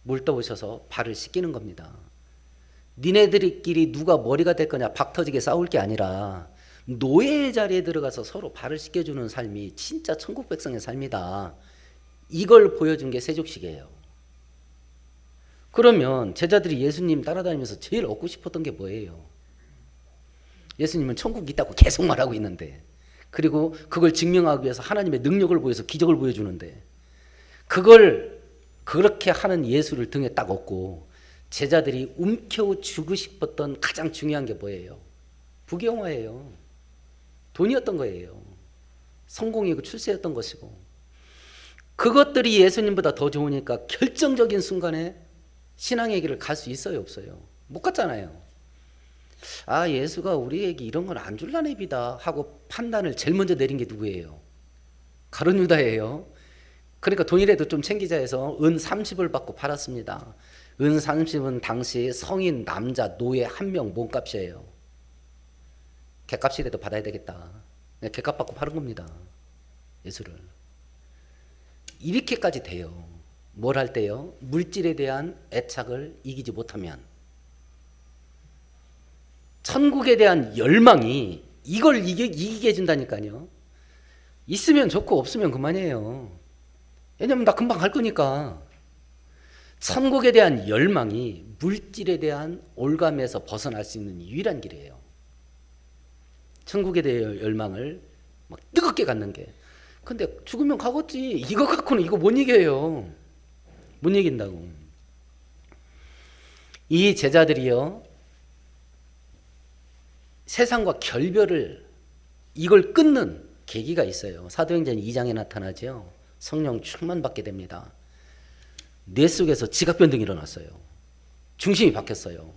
물 떠오셔서 발을 씻기는 겁니다. 니네들끼리 누가 머리가 될 거냐 박 터지게 싸울 게 아니라 노예의 자리에 들어가서 서로 발을 씻겨주는 삶이 진짜 천국 백성의 삶이다. 이걸 보여준 게 세족식이에요. 그러면 제자들이 예수님 따라다니면서 제일 얻고 싶었던 게 뭐예요? 예수님은 천국 있다고 계속 말하고 있는데, 그리고 그걸 증명하기 위해서 하나님의 능력을 보여서 기적을 보여주는데, 그걸 그렇게 하는 예수를 등에 딱 얻고 제자들이 움켜쥐고 주고 싶었던 가장 중요한 게 뭐예요? 부경화예요. 돈이었던 거예요. 성공이고 출세였던 것이고. 그것들이 예수님보다 더 좋으니까 결정적인 순간에 신앙의 길을 갈 수 있어요, 없어요? 못 갔잖아요. 아, 예수가 우리에게 이런 걸 안 줄라네 비다 하고 판단을 제일 먼저 내린 게 누구예요? 가룟 유다예요. 그러니까 돈이라도 좀 챙기자 해서 은 30을 받고 팔았습니다. 은 30은 당시 성인 남자 노예 한 명 몸값이에요. 객값이라도 받아야 되겠다. 객값 받고 파는 겁니다. 예수를. 이렇게까지 돼요. 뭘 할 때요? 물질에 대한 애착을 이기지 못하면. 천국에 대한 열망이 이걸 이기게 해준다니까요. 있으면 좋고 없으면 그만이에요. 왜냐면 나 금방 갈 거니까. 천국에 대한 열망이 물질에 대한 올감에서 벗어날 수 있는 유일한 길이에요. 천국에 대한 열망을 막 뜨겁게 갖는 게. 근데 죽으면 가겠지. 이거 갖고는 이거 못 이겨요. 못 이긴다고. 이 제자들이요, 세상과 결별을 이걸 끊는 계기가 있어요. 사도행전 2장에 나타나죠. 성령 충만받게 됩니다. 뇌 속에서 지각 변동이 일어났어요. 중심이 바뀌었어요.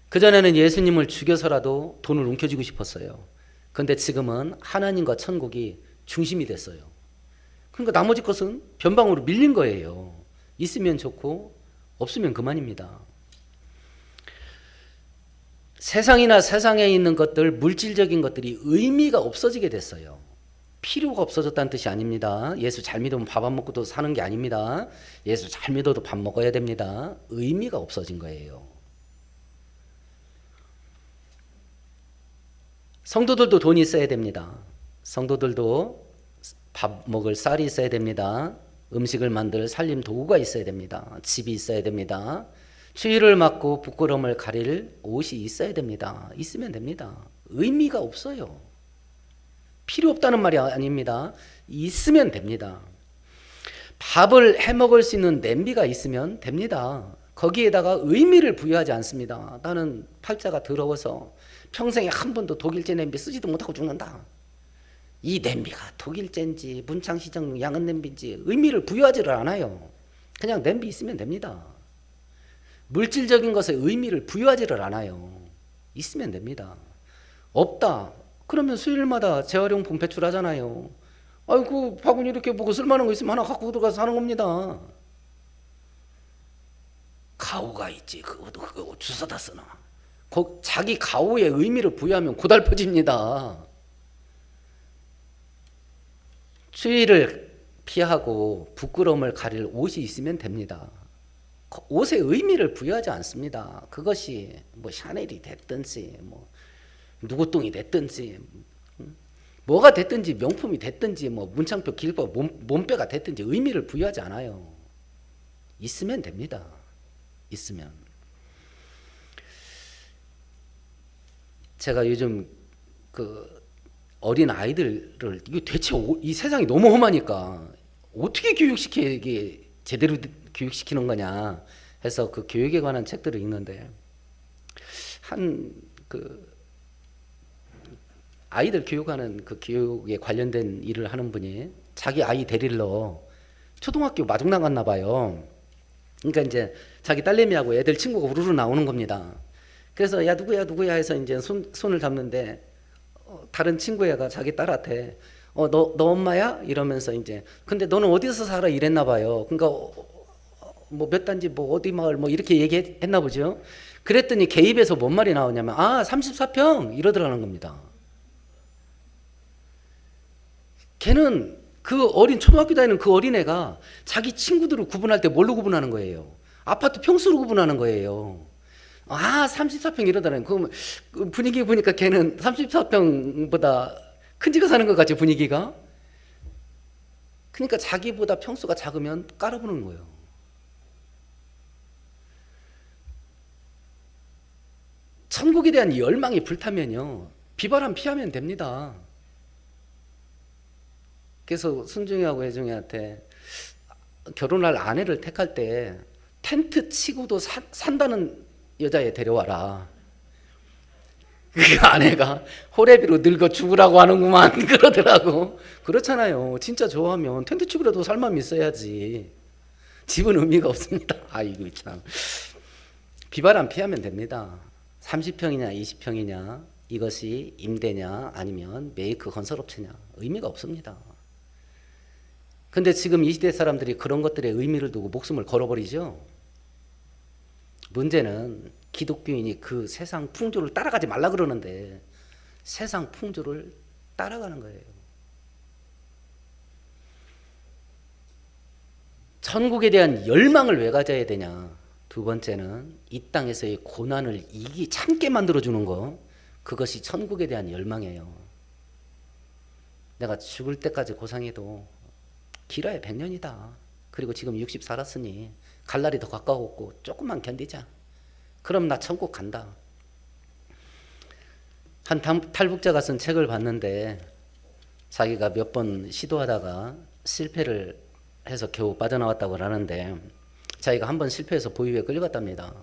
그전에는 예수님을 죽여서라도 돈을 움켜쥐고 싶었어요. 그런데 지금은 하나님과 천국이 중심이 됐어요. 그러니까 나머지 것은 변방으로 밀린 거예요. 있으면 좋고 없으면 그만입니다. 세상이나 세상에 있는 것들, 물질적인 것들이 의미가 없어지게 됐어요. 필요가 없어졌다는 뜻이 아닙니다. 예수 잘 믿으면 밥 안 먹고도 사는 게 아닙니다. 예수 잘 믿어도 밥 먹어야 됩니다. 의미가 없어진 거예요. 성도들도 돈이 있어야 됩니다. 성도들도 밥 먹을 쌀이 있어야 됩니다. 음식을 만들 살림 도구가 있어야 됩니다. 집이 있어야 됩니다. 추위를 맞고 부끄러움을 가릴 옷이 있어야 됩니다. 있으면 됩니다. 의미가 없어요. 필요 없다는 말이 아닙니다. 있으면 됩니다. 밥을 해 먹을 수 있는 냄비가 있으면 됩니다. 거기에다가 의미를 부여하지 않습니다. 나는 팔자가 더러워서 평생에 한 번도 독일제 냄비 쓰지도 못하고 죽는다. 이 냄비가 독일제인지 문창시장 양은 냄비인지 의미를 부여하지를 않아요. 그냥 냄비 있으면 됩니다. 물질적인 것에 의미를 부여하지를 않아요. 있으면 됩니다. 없다. 그러면 수요일마다 재활용품 배출하잖아요. 아이고 바구니 이렇게 보고 쓸만한 거 있으면 하나 갖고 들어가서 사는 겁니다. 가오가 있지. 그거 주워다 쓰나. 자기 가오에 의미를 부여하면 고달퍼집니다. 추위를 피하고 부끄러움을 가릴 옷이 있으면 됩니다. 옷에 의미를 부여하지 않습니다. 그것이 뭐 샤넬이 됐든지 뭐 누구 똥이 됐든지 뭐가 됐든지 명품이 됐든지 뭐 문창표 길법 몸빼가 됐든지 의미를 부여하지 않아요. 있으면 됩니다. 있으면. 제가 요즘 그 어린 아이들을 이거 대체 이 세상이 너무 험하니까 어떻게 이게 제대로 교육시키는 거냐 해서 그 교육에 관한 책들을 읽는데 한 그 아이들 교육하는 그 교육에 관련된 일을 하는 분이 자기 아이 데리러 초등학교 마중 나갔나 봐요. 그러니까 이제 자기 딸내미하고 애들 친구가 우르르 나오는 겁니다. 그래서 야 누구야 해서 이제 손을 잡는데 다른 친구 애가 자기 딸한테 너 엄마야? 이러면서 이제 근데 너는 어디서 살아? 이랬나 봐요. 그러니까 뭐 몇 단지 뭐 어디 마을 뭐 이렇게 얘기했나 보죠. 그랬더니 개입에서 뭔 말이 나오냐면 34평 이러더라는 겁니다. 걔는 그 초등학교 다니는 그 어린애가 자기 친구들을 구분할 때 뭘로 구분하는 거예요? 아파트 평수로 구분하는 거예요. 34평 이러더라는. 그럼 분위기 보니까 걔는 34평보다 큰 집에 사는 것 같죠, 분위기가? 그러니까 자기보다 평수가 작으면 깔아보는 거예요. 천국에 대한 열망이 불타면요, 비바람 피하면 됩니다. 그래서 순중이하고 혜중이한테 결혼할 아내를 택할 때 텐트 치고도 산다는 여자애 데려와라. 그 아내가 호래비로 늙어 죽으라고 하는구만 그러더라고. 그렇잖아요. 진짜 좋아하면 텐트 치고라도 살만 있어야지. 집은 의미가 없습니다. 아이고 참. 비바람 피하면 됩니다. 30평이냐 20평이냐 이것이 임대냐 아니면 메이크 건설업체냐 의미가 없습니다. 근데 지금 이 시대 사람들이 그런 것들에 의미를 두고 목숨을 걸어버리죠. 문제는 기독교인이 그 세상 풍조를 따라가지 말라 그러는데 세상 풍조를 따라가는 거예요. 천국에 대한 열망을 왜 가져야 되냐. 두 번째는 이 땅에서의 고난을 참게 만들어주는 거, 그것이 천국에 대한 열망이에요. 내가 죽을 때까지 고상해도 길어야 100년이다. 그리고 지금 60 살았으니 갈 날이 더 가까웠고 조금만 견디자. 그럼 나 천국 간다. 한 탈북자가 쓴 책을 봤는데 자기가 몇 번 시도하다가 실패를 해서 겨우 빠져나왔다고 하는데 자기가 한 번 실패해서 보위에 끌려갔답니다.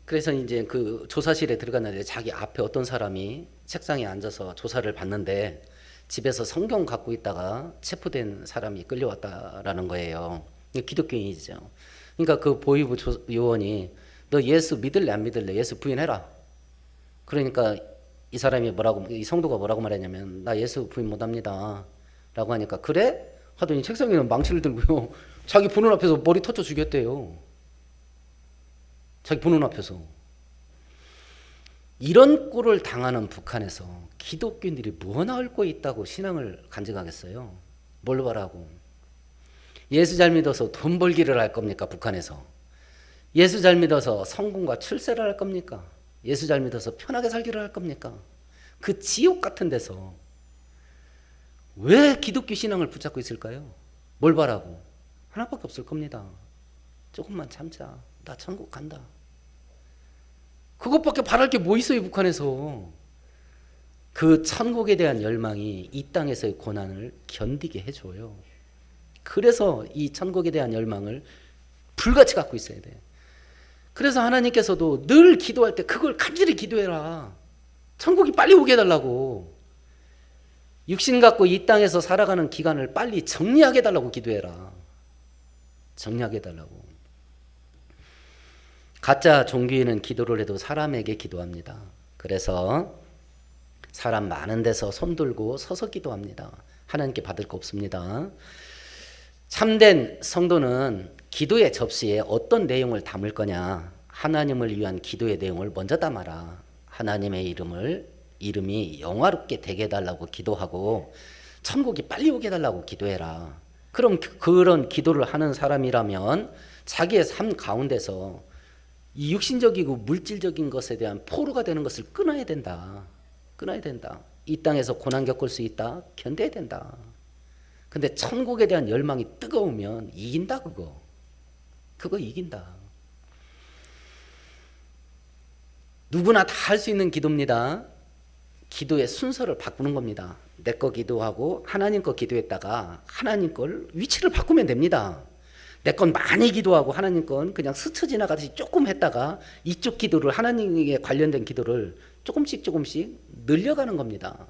그래서 이제 그 조사실에 들어갔는데 자기 앞에 어떤 사람이 책상에 앉아서 조사를 받는데 집에서 성경 갖고 있다가 체포된 사람이 끌려왔다라는 거예요. 기독교인이죠. 그러니까 그 보위부 요원이 너 예수 믿을래 안 믿을래? 예수 부인해라. 그러니까 이 사람이 이 성도가 뭐라고 말했냐면 나 예수 부인 못합니다. 라고 하니까 그래? 하더니 책상에 있는 망치를 들고요. 자기 보는 앞에서 머리 터쳐 죽였대요. 자기 보는 앞에서. 이런 꼴을 당하는 북한에서 기독교인들이 뭐 나올 거 있다고 신앙을 간직하겠어요? 뭘 바라고? 예수 잘 믿어서 돈 벌기를 할 겁니까? 북한에서. 예수 잘 믿어서 성공과 출세를 할 겁니까? 예수 잘 믿어서 편하게 살기를 할 겁니까? 그 지옥 같은 데서 왜 기독교 신앙을 붙잡고 있을까요? 뭘 바라고? 하나밖에 없을 겁니다. 조금만 참자. 나 천국 간다. 그것밖에 바랄 게 뭐 있어요, 북한에서. 그 천국에 대한 열망이 이 땅에서의 고난을 견디게 해줘요. 그래서 이 천국에 대한 열망을 불같이 갖고 있어야 돼. 그래서 하나님께서도 늘 기도할 때 그걸 간절히 기도해라. 천국이 빨리 오게 해달라고. 육신 갖고 이 땅에서 살아가는 기간을 빨리 정리하게 해달라고 기도해라. 정리하게 해달라고. 가짜 종교인은 기도를 해도 사람에게 기도합니다. 그래서 사람 많은 데서 손 들고 서서 기도합니다. 하나님께 받을 거 없습니다. 참된 성도는 기도의 접시에 어떤 내용을 담을 거냐? 하나님을 위한 기도의 내용을 먼저 담아라. 하나님의 이름이 영화롭게 되게 해달라고 기도하고 천국이 빨리 오게 해달라고 기도해라. 그럼 그런 기도를 하는 사람이라면 자기의 삶 가운데서 이 육신적이고 물질적인 것에 대한 포로가 되는 것을 끊어야 된다. 끊어야 된다. 이 땅에서 고난 겪을 수 있다. 견뎌야 된다. 근데 천국에 대한 열망이 뜨거우면 이긴다. 그거 이긴다. 누구나 다 할 수 있는 기도입니다. 기도의 순서를 바꾸는 겁니다. 내 거 기도하고 하나님 거 기도했다가 하나님 걸 위치를 바꾸면 됩니다. 내 건 많이 기도하고 하나님 건 그냥 스쳐 지나가듯이 조금 했다가 이쪽 기도를, 하나님에 관련된 기도를 조금씩 늘려가는 겁니다.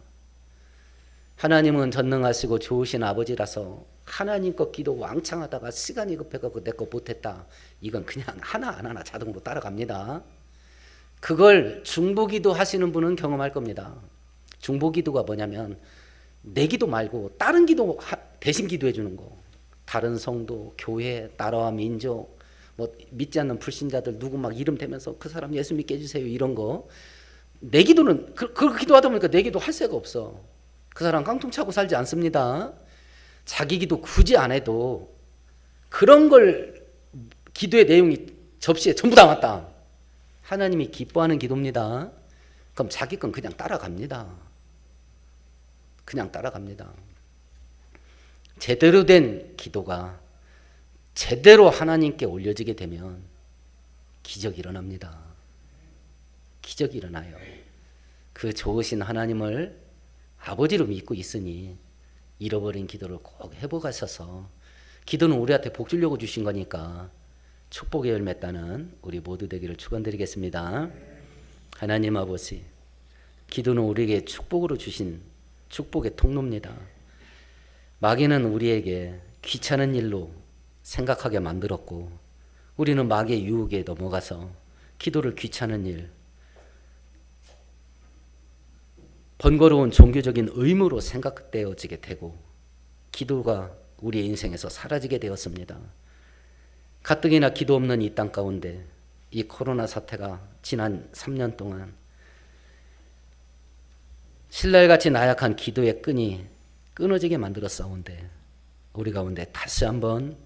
하나님은 전능하시고 좋으신 아버지라서 하나님 거 기도 왕창 하다가 시간이 급해가지고 내 거 못했다. 이건 그냥 하나 안 하나 자동으로 따라갑니다. 그걸 중보기도 하시는 분은 경험할 겁니다. 중보기도가 뭐냐면 내 기도 말고 다른 기도 대신 기도해 주는 거. 다른 성도, 교회, 나라와 민족, 뭐 믿지 않는 불신자들 누구 막 이름 대면서 그 사람 예수 믿게 해주세요 이런 거. 내 기도는 그 기도하다 보니까 내 기도 할 새가 없어. 그 사람 깡통 차고 살지 않습니다. 자기 기도 굳이 안 해도 그런 걸 기도의 내용이 접시에 전부 담았다. 하나님이 기뻐하는 기도입니다. 그럼 자기 건 그냥 따라갑니다. 그냥 따라갑니다. 제대로 된 기도가 제대로 하나님께 올려지게 되면 기적이 일어납니다. 기적이 일어나요. 그 좋으신 하나님을 아버지로 믿고 있으니 잃어버린 기도를 꼭 회복하셔서, 기도는 우리한테 복 주려고 주신 거니까 축복의 열매 따는 우리 모두 되기를 축원드리겠습니다. 하나님 아버지, 기도는 우리에게 축복으로 주신 축복의 통로입니다. 마귀는 우리에게 귀찮은 일로 생각하게 만들었고, 우리는 마귀의 유혹에 넘어가서 기도를 귀찮은 일, 번거로운 종교적인 의무로 생각되어지게 되고 기도가 우리의 인생에서 사라지게 되었습니다. 가뜩이나 기도 없는 이 땅 가운데 이 코로나 사태가 지난 3년 동안 신랄같이 나약한 기도의 끈이 끊어지게 만들었사온데, 우리 가운데 다시 한번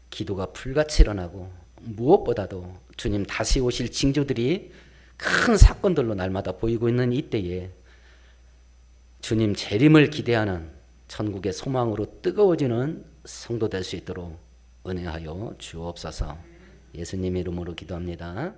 기도가 불같이 일어나고 무엇보다도 주님 다시 오실 징조들이 큰 사건들로 날마다 보이고 있는 이때에 주님 재림을 기대하는 천국의 소망으로 뜨거워지는 성도 될 수 있도록 은혜하여 주옵소서. 예수님 이름으로 기도합니다.